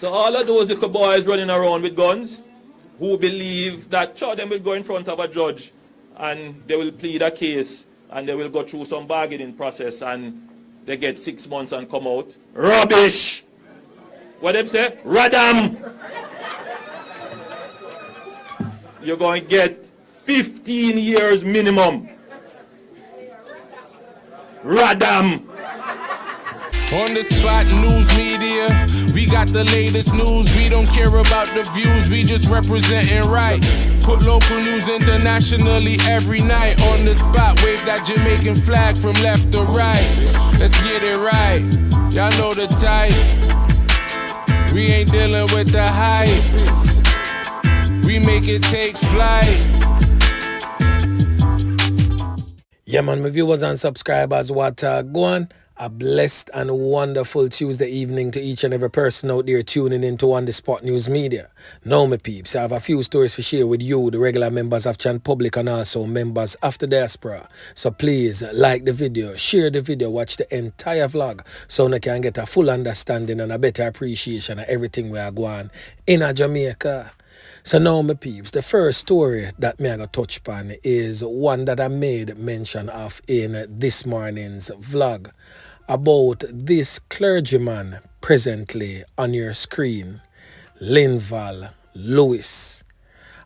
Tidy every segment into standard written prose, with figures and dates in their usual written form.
So all of those little boys running around with guns who believe that sure, them will go in front of a judge and they will plead a case and they will go through some bargaining process and they get 6 months and come out. Rubbish! What them say? Radam! You're going to get 15 years minimum. Radam! On the spot news media, we got the latest news. We don't care about the views, we just representing right. Put local news internationally every night. On the spot, wave that Jamaican flag from left to right. Let's get it right, y'all know the type. We ain't dealing with the hype. We make it take flight. Yeah, man, my viewers and subscribers, what go on? A blessed and wonderful Tuesday evening to each and every person out there tuning into On The Spot News Media. Now, my peeps, I have a few stories to share with you, the regular members of Chan Public and also members of the diaspora. So please like the video, share the video, watch the entire vlog so you can get a full understanding and a better appreciation of everything we are going in Jamaica. So now, my peeps, the first story that me I got touch upon is one that I made mention of in this morning's vlog about this clergyman presently on your screen, Lynval Lewis,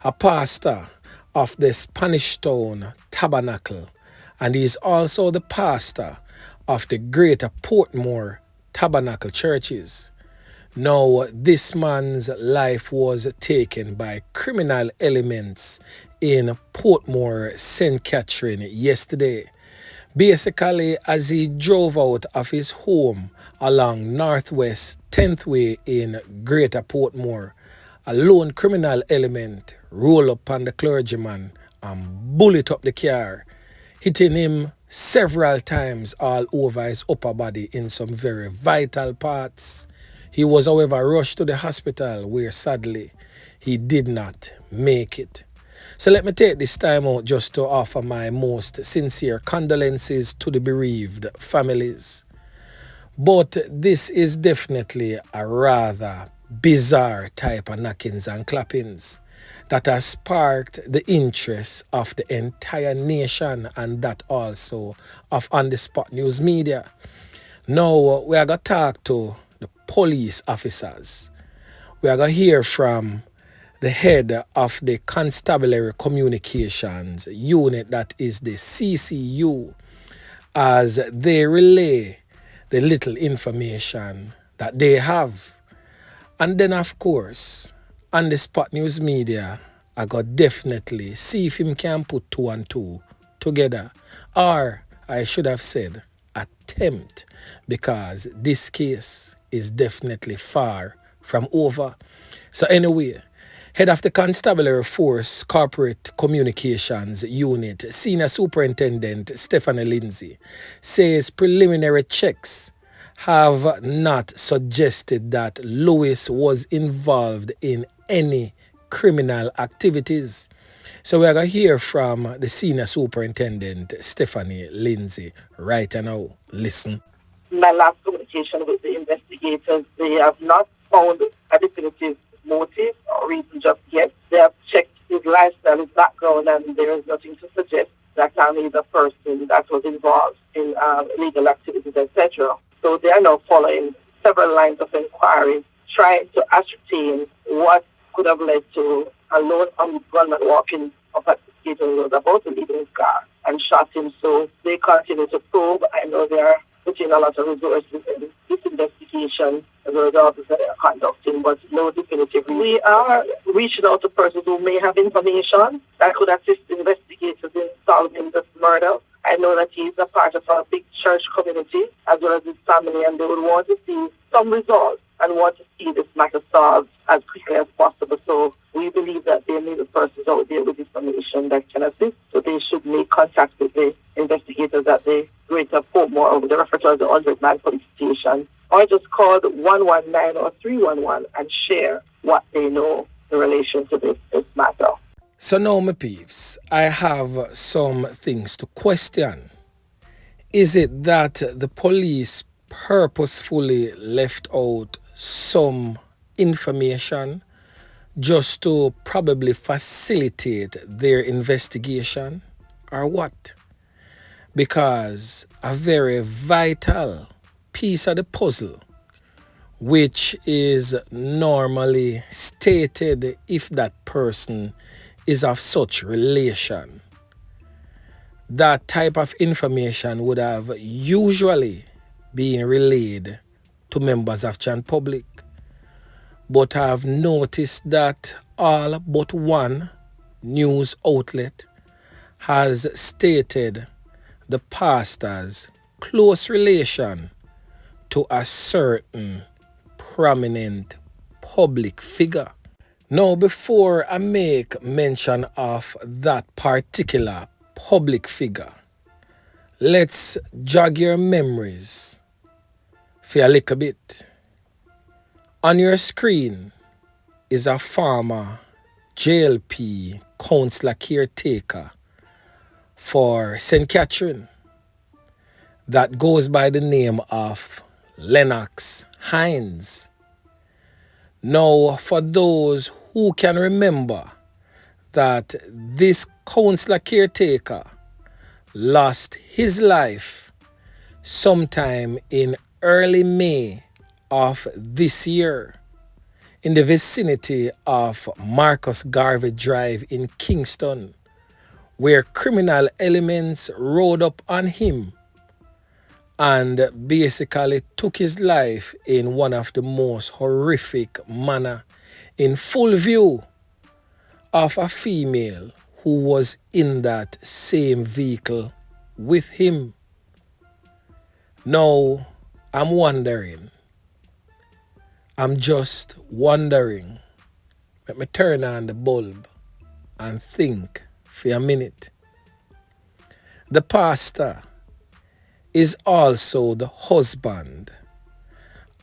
a pastor of the Spanish Town Tabernacle, and he is also the pastor of the Greater Portmore Tabernacle Churches. Now, this man's life was taken by criminal elements in Portmore, St. Catherine yesterday. Basically, as he drove out of his home along Northwest 10th Way in Greater Portmore, a lone criminal element rolled up on the clergyman and bullet up the car, hitting him several times all over his upper body in some very vital parts. He was, however, rushed to the hospital where, sadly, he did not make it. So let me take this time out just to offer my most sincere condolences to the bereaved families. But this is definitely a rather bizarre type of knockings and clappings that has sparked the interest of the entire nation and that also of On The Spot News Media. Now, we are going to talk to the police officers. We are going to hear from the head of the Constabulary Communications Unit, that is the CCU, as they relay the little information that they have. And then, of course, On The Spot News Media, I got definitely see if him can put 2 and 2 together. Or, I should have said, attempt, because this case is definitely far from over. So anyway, head of the Constabulary Force Corporate Communications Unit, Senior Superintendent Stephanie Lindsay, says preliminary checks have not suggested that Lewis was involved in any criminal activities. So we're going to hear from the Senior Superintendent Stephanie Lindsay right now. Listen. My last communication with the investigators, they have not found a definitive motive or reason just yet. They have checked his lifestyle, his background, and there is nothing to suggest that he is a person that was involved in illegal activities, etc. So they are now following several lines of inquiry, trying to ascertain what could have led to a lone armed gunman walking up at the Skating Road about to leave in his car and shot him. So they continue to probe. I know they are putting a lot of resources in this investigation as a result of what they are conducting, but no definitive. We are reaching out to persons who may have information that could assist investigators in solving this murder. I know that he is a part of a big church community as well as his family, and they would want to see some results and want to see this matter solved as quickly as possible. So we believe that there may be persons out there with information that can assist, so they should make contact with the investigators at the Greater Portmore, or the refer to as the 100-man police station, or just call the 119 or 311 and share what they know in relation to this matter. So now, my peeps, I have some things to question. Is it that the police purposefully left out some information just to probably facilitate their investigation, or what? Because a very vital piece of the puzzle, which is normally stated if that person is of such relation, that type of information would have usually been relayed to members of the public. But I have noticed that all but one news outlet has stated the pastor's close relation to a certain prominent public figure. Now, before I make mention of that particular public figure, let's jog your memories for a little bit. On your screen is a former JLP councilor caretaker for St. Catherine that goes by the name of Lennox Hines. Now, for those who can remember that this councilor caretaker lost his life sometime in early May of this year in the vicinity of Marcus Garvey Drive in Kingston, where criminal elements rode up on him and basically took his life in one of the most horrific manner in full view of a female who was in that same vehicle with him. Now, I'm just wondering, let me turn on the bulb and think for a minute. The pastor is also the husband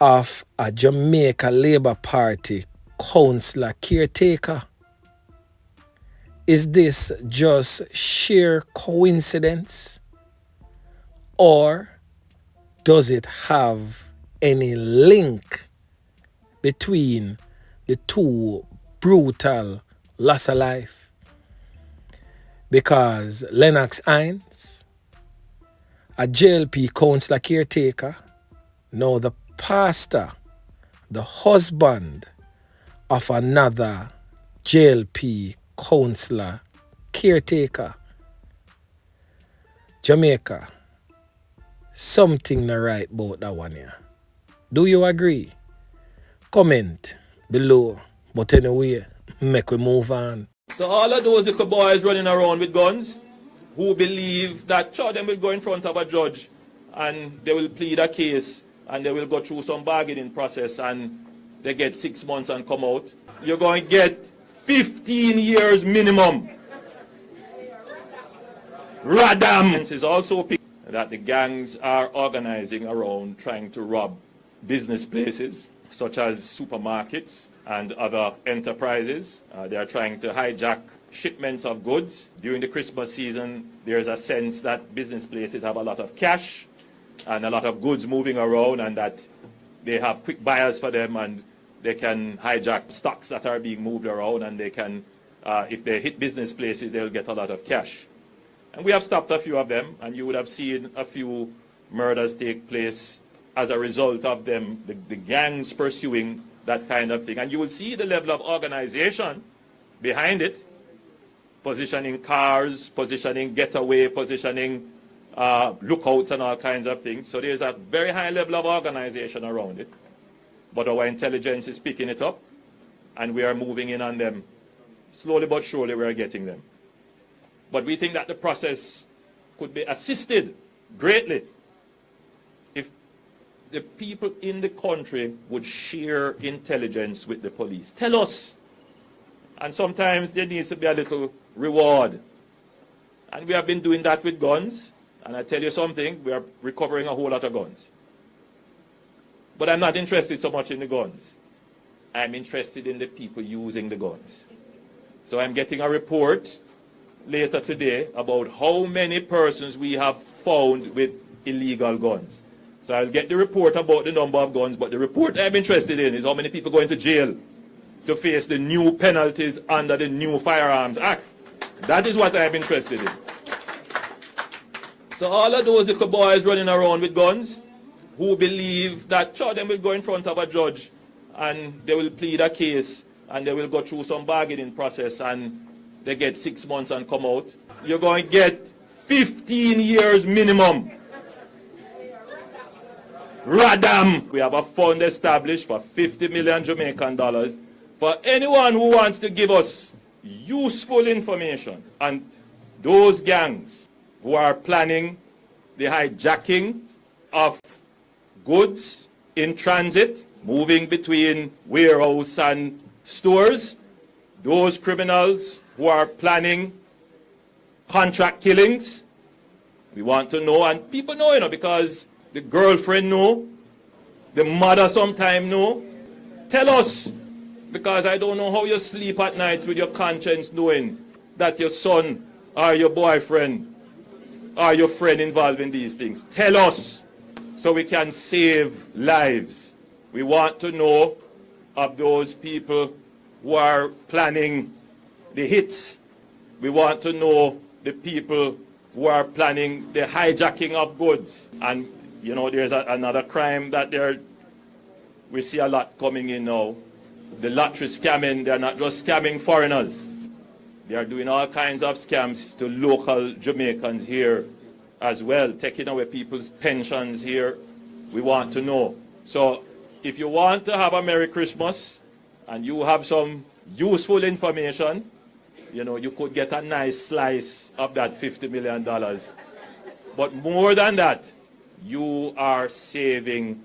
of a Jamaica Labour Party councilor caretaker. Is this just sheer coincidence, or does it have any link between the two brutal loss of life? Because Lennox Hines, a JLP councilor caretaker, now the pastor, the husband of another JLP councilor caretaker. Jamaica, something not right about that one here. Do you agree? Comment below. But anyway, make we move on. So all of those little boys running around with guns who believe that them will go in front of a judge and they will plead a case and they will go through some bargaining process and they get 6 months and come out, you're going to get 15 years minimum. Radam is also that the gangs are organizing around trying to rob business places such as supermarkets and other enterprises. They are trying to hijack shipments of goods. During the Christmas season, there's a sense that business places have a lot of cash and a lot of goods moving around, and that they have quick buyers for them, and they can hijack stocks that are being moved around, and they can, if they hit business places, they'll get a lot of cash. And we have stopped a few of them, and you would have seen a few murders take place as a result of them, the gangs pursuing that kind of thing. And you will see the level of organization behind it, positioning cars, positioning getaway, positioning lookouts and all kinds of things. So there's a very high level of organization around it. But our intelligence is picking it up, and we are moving in on them. Slowly but surely we are getting them. But we think that the process could be assisted greatly if the people in the country would share intelligence with the police. Tell us. And sometimes there needs to be a little reward. And we have been doing that with guns. And I tell you something, we are recovering a whole lot of guns. But I'm not interested so much in the guns. I'm interested in the people using the guns. So I'm getting a report later today about how many persons we have found with illegal guns. So I'll get the report about the number of guns, but the report I'm interested in is how many people going to jail to face the new penalties under the new Firearms Act. That is what I'm interested in. So all of those little boys running around with guns who believe that sure, them will go in front of a judge and they will plead a case and they will go through some bargaining process and they get 6 months and come out, you're going to get 15 years minimum. Radam. We have a fund established for 50 million Jamaican dollars for anyone who wants to give us useful information on those gangs who are planning the hijacking of goods in transit, moving between warehouse and stores, those criminals who are planning contract killings. We want to know, and people know, because the girlfriend know, the mother sometime know. Tell us, because I don't know how you sleep at night with your conscience knowing that your son or your boyfriend or your friend involved in these things. Tell us so we can save lives. We want to know of those people who are planning the hits. We want to know the people who are planning the hijacking of goods. And, there's another crime that we see a lot coming in now. The lottery scamming, they're not just scamming foreigners. They are doing all kinds of scams to local Jamaicans here as well, taking away people's pensions here. We want to know. So if you want to have a Merry Christmas and you have some useful information, you could get a nice slice of that $50 million. But more than that, you are saving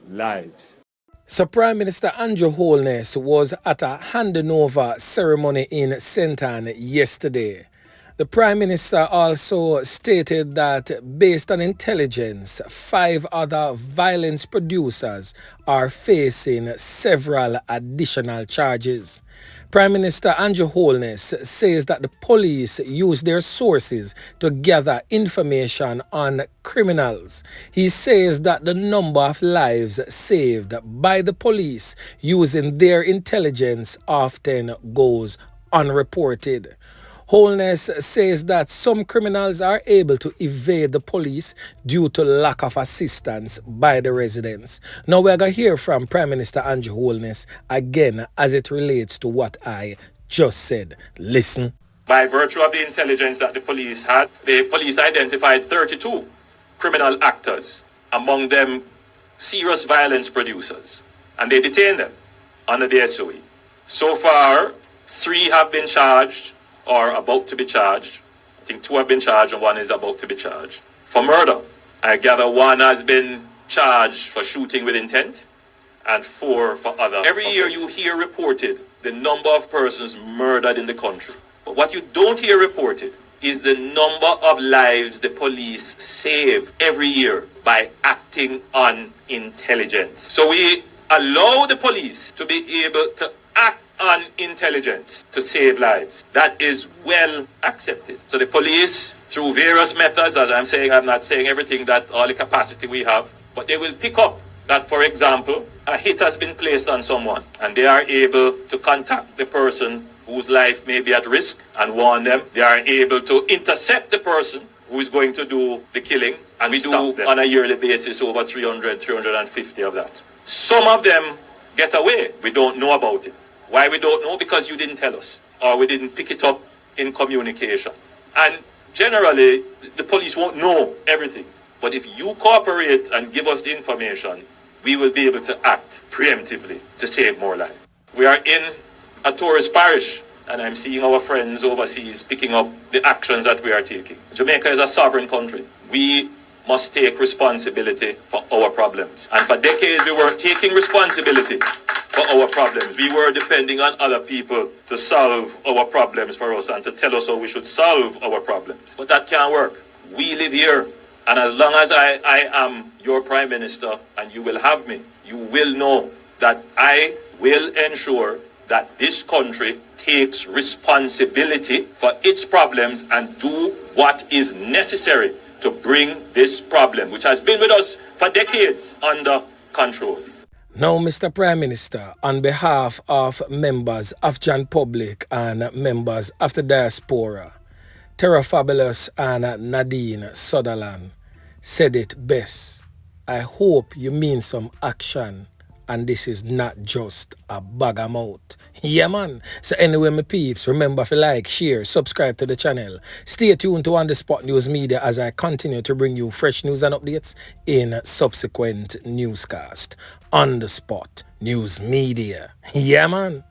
lives. So Prime Minister Andrew Holness was at a handing over ceremony in St. Ann yesterday. The Prime Minister also stated that based on intelligence, 5 other violence producers are facing several additional charges. Prime Minister Andrew Holness says that the police use their sources to gather information on criminals. He says that the number of lives saved by the police using their intelligence often goes unreported. Holness says that some criminals are able to evade the police due to lack of assistance by the residents. Now we're going to hear from Prime Minister Andrew Holness again as it relates to what I just said. Listen. By virtue of the intelligence that the police had, the police identified 32 criminal actors, among them serious violence producers, and they detained them under the SOE. So far, 3 have been charged or about to be charged. I think 2 have been charged and 1 is about to be charged for murder. I gather 1 has been charged for shooting with intent and 4 for other. Every year you hear reported the number of persons murdered in the country. But what you don't hear reported is the number of lives the police save every year by acting on intelligence. So we allow the police to be able to act on intelligence to save lives. That is well accepted. So the police, through various methods, as I'm saying, I'm not saying everything that all the capacity we have, but they will pick up that, for example, a hit has been placed on someone and they are able to contact the person whose life may be at risk and warn them. They are able to intercept the person who is going to do the killing, and we do on a yearly basis over 350 of that. Some of them get away. We don't know about it. Why we don't know? Because you didn't tell us, or we didn't pick it up in communication. And generally, the police won't know everything. But if you cooperate and give us the information, we will be able to act preemptively to save more lives. We are in a tourist parish, and I'm seeing our friends overseas picking up the actions that we are taking. Jamaica is a sovereign country. We must take responsibility for our problems. And for decades, we were taking responsibility for our problems. We were depending on other people to solve our problems for us and to tell us how we should solve our problems. But that can't work. We live here. And as long as I am your Prime Minister and you will have me, you will know that I will ensure that this country takes responsibility for its problems and do what is necessary to bring this problem, which has been with us for decades under control. Now, Mr. Prime Minister, on behalf of members of Jan Public and members of the diaspora, Terra Fabulous and Nadine Sutherland said it best. I hope you mean some action and this is not just a bag of mouth. Yeah, man. So anyway, my peeps, remember to like, share, subscribe to the channel. Stay tuned to On The Spot News Media as I continue to bring you fresh news and updates in subsequent newscast. On The Spot News Media. Yeah, man.